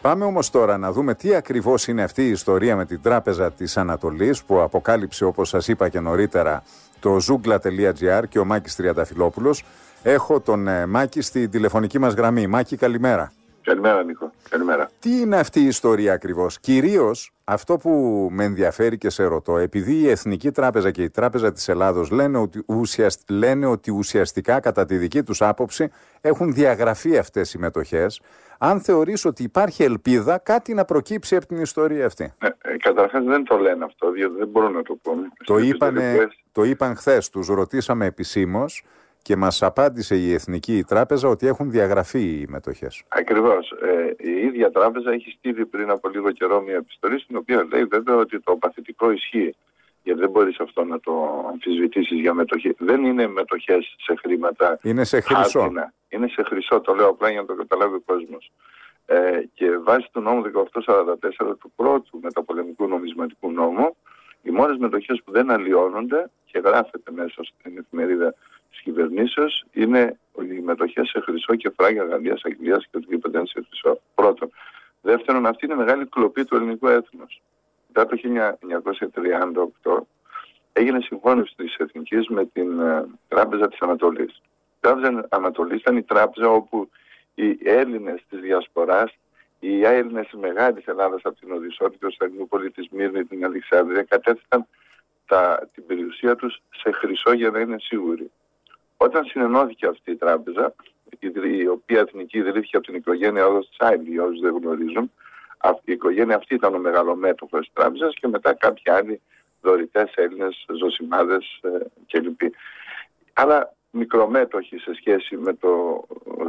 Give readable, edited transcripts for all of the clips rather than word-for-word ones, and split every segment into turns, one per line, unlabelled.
Πάμε όμως τώρα να δούμε τι ακριβώς είναι αυτή η ιστορία με την Τράπεζα της Ανατολής που αποκάλυψε, όπως σας είπα και νωρίτερα, το zoogla.gr και ο Μάκης Τριανταφυλόπουλος. Έχω τον Μάκη στη τηλεφωνική μας γραμμή. Μάκη, καλημέρα.
Καλημέρα, Νίκο. Καλημέρα.
Τι είναι αυτή η ιστορία ακριβώς? Κυρίως αυτό που με ενδιαφέρει και σε ρωτώ, επειδή η Εθνική Τράπεζα και η Τράπεζα της Ελλάδος λένε ότι ουσιαστικά κατά τη δική τους άποψη έχουν διαγραφεί αυτές οι μετοχές, αν θεωρείς ότι υπάρχει ελπίδα κάτι να προκύψει από την ιστορία αυτή?
Καταρχάς δεν το λένε αυτό, διότι δεν μπορούν να το πούνε.
Το είπαν χθες, τους ρωτήσαμε επισήμως και μας απάντησε η Εθνική Τράπεζα ότι έχουν διαγραφεί οι μετοχές.
Ακριβώς. Η ίδια τράπεζα έχει στείλει πριν από λίγο καιρό μια επιστολή στην οποία λέει βέβαια ότι το παθητικό ισχύει. Γιατί δεν μπορείς αυτό να το αμφισβητήσεις για μετοχή. Δεν είναι μετοχές σε χρήματα.
Είναι σε χρυσό.
Χάρτινα. Είναι σε χρυσό, το λέω απλά για να το καταλάβει ο κόσμος. Και βάσει του νόμου 1844 του πρώτου μεταπολεμικού νομισματικού νόμου, οι μόνες μετοχές που δεν αλλοιώνονται και γράφεται μέσα στην εφημερίδα της κυβερνήσεως είναι οι μετοχές σε χρυσό και φράγια Γαλλίας, Αγγλίας και οτιδήποτε είναι σε χρυσό. Πρώτον. Δεύτερον, αυτή είναι μεγάλη κλοπή του ελληνικού έθνους. Μετά το 1938 έγινε συμφώνηση της Εθνικής με την Τράπεζα της Ανατολής. Η Τράπεζα της Ανατολής ήταν η τράπεζα όπου οι Έλληνες της Διασποράς, οι Έλληνες της Μεγάλης Ελλάδας από την Οδυσσό, την Κωνσταντινούπολη, τη Σμύρνη, την Αλεξάνδρεια, κατέθεσαν την περιουσία τους σε χρυσό για να είναι σίγουροι. Όταν συνενώθηκε αυτή η τράπεζα, η οποία εθνική ιδρύθηκε από την οικογένεια Rothschild, για όσους δεν γνωρίζουν, η οικογένεια αυτή ήταν ο μεγαλομέτωχος της τράπεζας και μετά κάποιοι άλλοι δωρητές Έλληνες, Ζωσιμάδες κλπ. Αλλά μικρομέτοχοι σε σχέση με το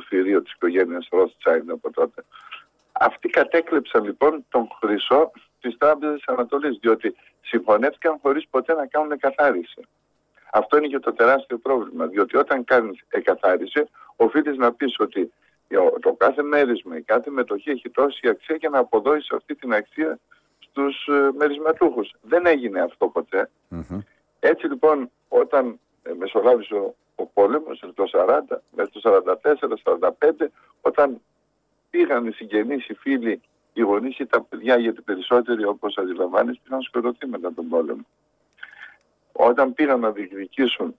θηρίο της οικογένειας Rothschild από τότε. Αυτοί κατέκλεψαν λοιπόν τον χρυσό της Τράπεζας της Ανατολής, διότι συμφωνεύτηκαν χωρίς ποτέ να κάνουν εκαθάριση. Αυτό είναι και το τεράστιο πρόβλημα, διότι όταν κάνεις εκαθάριση, οφείλεις να πεις ότι το κάθε μέρισμα, η κάθε μετοχή έχει τόση αξία και να αποδώσεις αυτή την αξία στους μερισματούχους. Δεν έγινε αυτό ποτέ. Έτσι λοιπόν, όταν μεσολάβησε ο πόλεμος το 40, μέχρι το 44-45, όταν πήγαν οι συγγενείς, οι φίλοι, οι γονείς ή τα παιδιά, γιατί περισσότεροι όπως αντιλαμβάνεις πήγαν σκοτωθεί μετά τον πόλεμο. Όταν πήγαν να διεκδικήσουν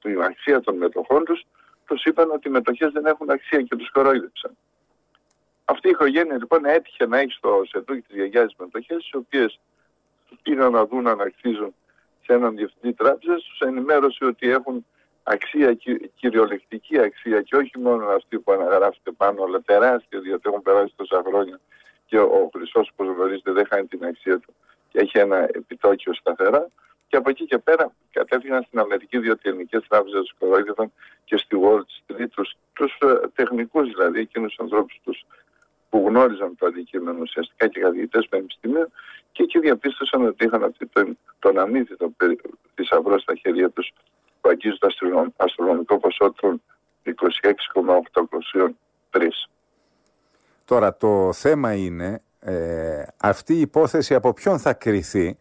την αξία των μετοχών τους, τους είπαν ότι οι μετοχές δεν έχουν αξία και τους κορόιδεψαν. Αυτή η οικογένεια λοιπόν έτυχε να έχει στο σεντούκι της γιαγιάς τις μετοχές, οι οποίες πήγαν να δουν αν αξίζουν σε έναν διευθυντή τράπεζας, τους ενημέρωσε ότι έχουν αξία, κυριολεκτική αξία και όχι μόνο αυτή που αναγράφεται πάνω, αλλά τεράστια, διότι έχουν περάσει τόσα χρόνια και ο χρυσός, όπως γνωρίζετε, δεν χάνει την αξία του και έχει ένα επιτόκιο σταθερά. Και από εκεί και πέρα κατέφυγαν στην Αμερική, διότι οι ελληνικές τράπεζες τους κορόιδευαν και στη Wall Street τους τεχνικούς, δηλαδή εκείνους τους ανθρώπους που γνώριζαν το αντικείμενο ουσιαστικά και καθηγητές πανεπιστημίου, και εκεί διαπίστωσαν ότι είχαν αυτή τον αμύθιτο θησαυρό στα χέρια τους που αγγίζει το αστρονομικό ποσό των 26,803.
Τώρα το θέμα είναι αυτή η υπόθεση από ποιον θα κριθεί?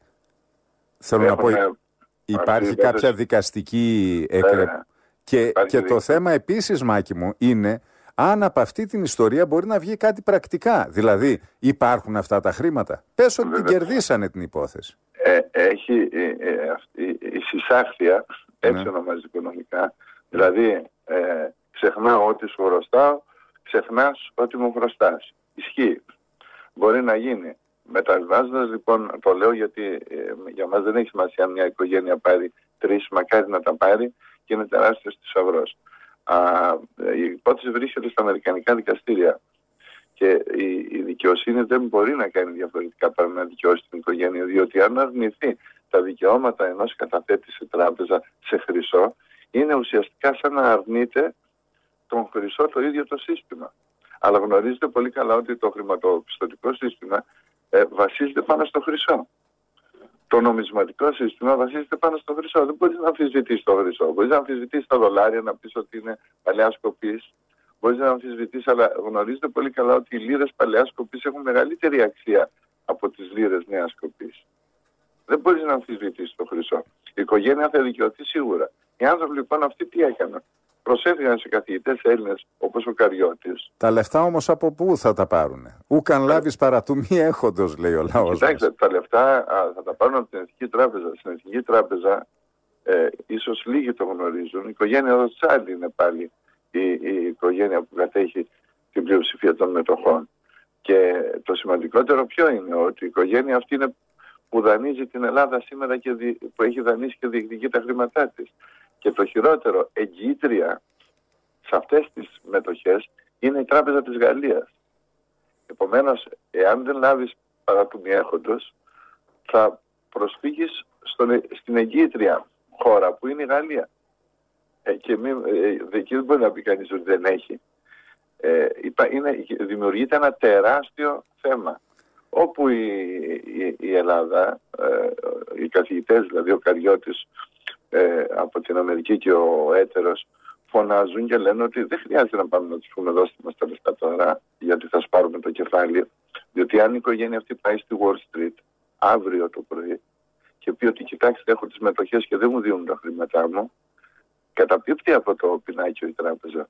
Θέλω να πω, υπάρχει κάποια δικαστική και το θέμα επίσης, Μάκη μου, είναι αν από αυτή την ιστορία μπορεί να βγει κάτι πρακτικά. Δηλαδή, υπάρχουν αυτά τα χρήματα? Πες ότι την κερδίσανε την υπόθεση.
Έχει η συσάχθεια, έτσι ονομάζεται οικονομικά, δηλαδή ξεχνάω ότι σου χρωστάω, ξεχνάς ότι μου χρωστάς. Ισχύει. Μπορεί να γίνει. Μεταβάζοντας λοιπόν, το λέω γιατί για μας δεν έχει σημασία αν μια οικογένεια πάρει 3, μακάρι να τα πάρει και είναι τεράστιος θησαυρός. Η υπόθεση βρίσκεται στα αμερικανικά δικαστήρια και η δικαιοσύνη δεν μπορεί να κάνει διαφορετικά παρά να δικαιώσει την οικογένεια, διότι αν αρνηθεί τα δικαιώματα ενός καταθέτη σε τράπεζα σε χρυσό, είναι ουσιαστικά σαν να αρνείται τον χρυσό το ίδιο το σύστημα. Αλλά γνωρίζετε πολύ καλά ότι το χρηματοπιστωτικό σύστημα βασίζεται πάνω στο χρυσό. Το νομισματικό σύστημα βασίζεται πάνω στο χρυσό. Δεν μπορείς να αμφισβητήσεις το χρυσό. Μπορείς να αμφισβητήσεις τα δολάρια, να πεις ότι είναι παλαιάς κοπής. Μπορείς να αμφισβητήσεις, αλλά γνωρίζετε πολύ καλά ότι οι λίρες παλαιάς κοπής έχουν μεγαλύτερη αξία από τις λίρες νέας κοπής. Δεν μπορείς να αμφισβητήσεις το χρυσό. Η οικογένεια θα δικαιωθεί σίγουρα. Οι άνθρωποι λοιπόν αυτοί τι έκαναν? προσέφυγαν σε καθηγητές Έλληνες όπως ο Καριώτης.
Τα λεφτά όμως από πού θα τα πάρουνε? Ούκαν λάβεις παρά του μη έχοντος, λέει ο λαός.
Κοιτάξτε, τα λεφτά θα τα πάρουν από την Εθνική Τράπεζα. Στην Εθνική Τράπεζα, ίσως λίγοι το γνωρίζουν, η οικογένεια Ροτσάλντ είναι πάλι η οικογένεια που κατέχει την πλειοψηφία των μετοχών. Και το σημαντικότερο ποιο είναι? Ότι η οικογένεια αυτή είναι που δανείζει την Ελλάδα σήμερα και που έχει δανείσει και διεκδικεί τα χρήματά της. Και το χειρότερο, εγγυήτρια σε αυτές τις μετοχές είναι η Τράπεζα της Γαλλίας. Επομένως, εάν δεν λάβεις παρά του μη έχοντος, θα προσφύγεις στην εγγυήτρια χώρα που είναι η Γαλλία. Και εκεί δεν μπορεί να πει κανείς ότι δεν έχει. Δημιουργείται ένα τεράστιο θέμα, όπου η Ελλάδα, οι καθηγητές, δηλαδή ο Καριώτης από την Αμερική και ο Έτερος, φωνάζουν και λένε ότι δεν χρειάζεται να πάμε να τους πούμε δώστε μας τα λεφτά τώρα, γιατί θα σπάρουμε το κεφάλι, διότι αν η οικογένεια αυτή πάει στη Wall Street αύριο το πρωί και πει ότι κοιτάξτε, έχω τις μετοχές και δεν μου δίνουν τα χρήματά μου, καταπίπτει από το πινάκιο η τράπεζα.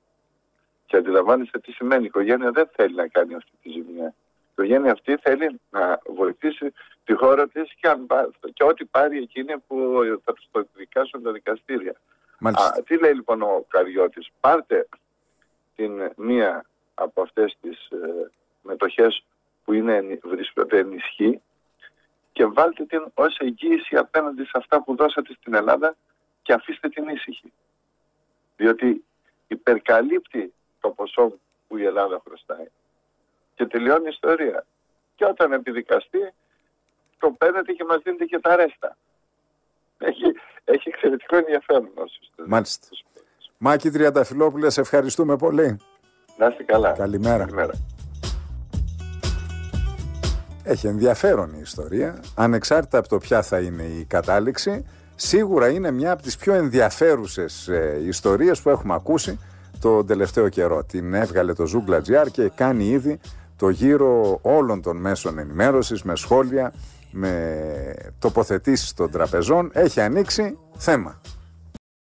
Και αντιλαμβάνεστε τι σημαίνει. Η οικογένεια δεν θέλει να κάνει αυτή τη ζημιά. Η οικογένεια αυτή θέλει να βοηθήσει τη χώρα της και ό,τι πάρει εκείνη που θα τους το δικάσουν τα δικαστήρια. Τι λέει λοιπόν ο Καριώτης? Πάρτε την μία από αυτές τις μετοχές που βρίσκονται ενισχύ και βάλτε την ως εγγύηση απέναντι σε αυτά που δώσατε στην Ελλάδα και αφήστε την ήσυχη. Διότι υπερκαλύπτει το ποσό που η Ελλάδα χρωστάει. Και τελειώνει η ιστορία. Και όταν επιδικαστεί, το παίρνετε και μας δίνετε και τα ρέστα. Έχει εξαιρετικό ενδιαφέρον.
Μάλιστα. Μάκη Τριανταφυλόπουλε, σε ευχαριστούμε πολύ.
Να είστε καλά.
Καλημέρα. Έχει ενδιαφέρον η ιστορία. Ανεξάρτητα από το ποια θα είναι η κατάληξη, σίγουρα είναι μια από τις πιο ενδιαφέρουσες ιστορίες που έχουμε ακούσει το τελευταίο καιρό. Την έβγαλε το Zoogla.gr και κάνει ήδη το γύρο όλων των μέσων ενημέρωσης, με σχόλια, με τοποθετήσεις των τραπεζών. Έχει ανοίξει θέμα.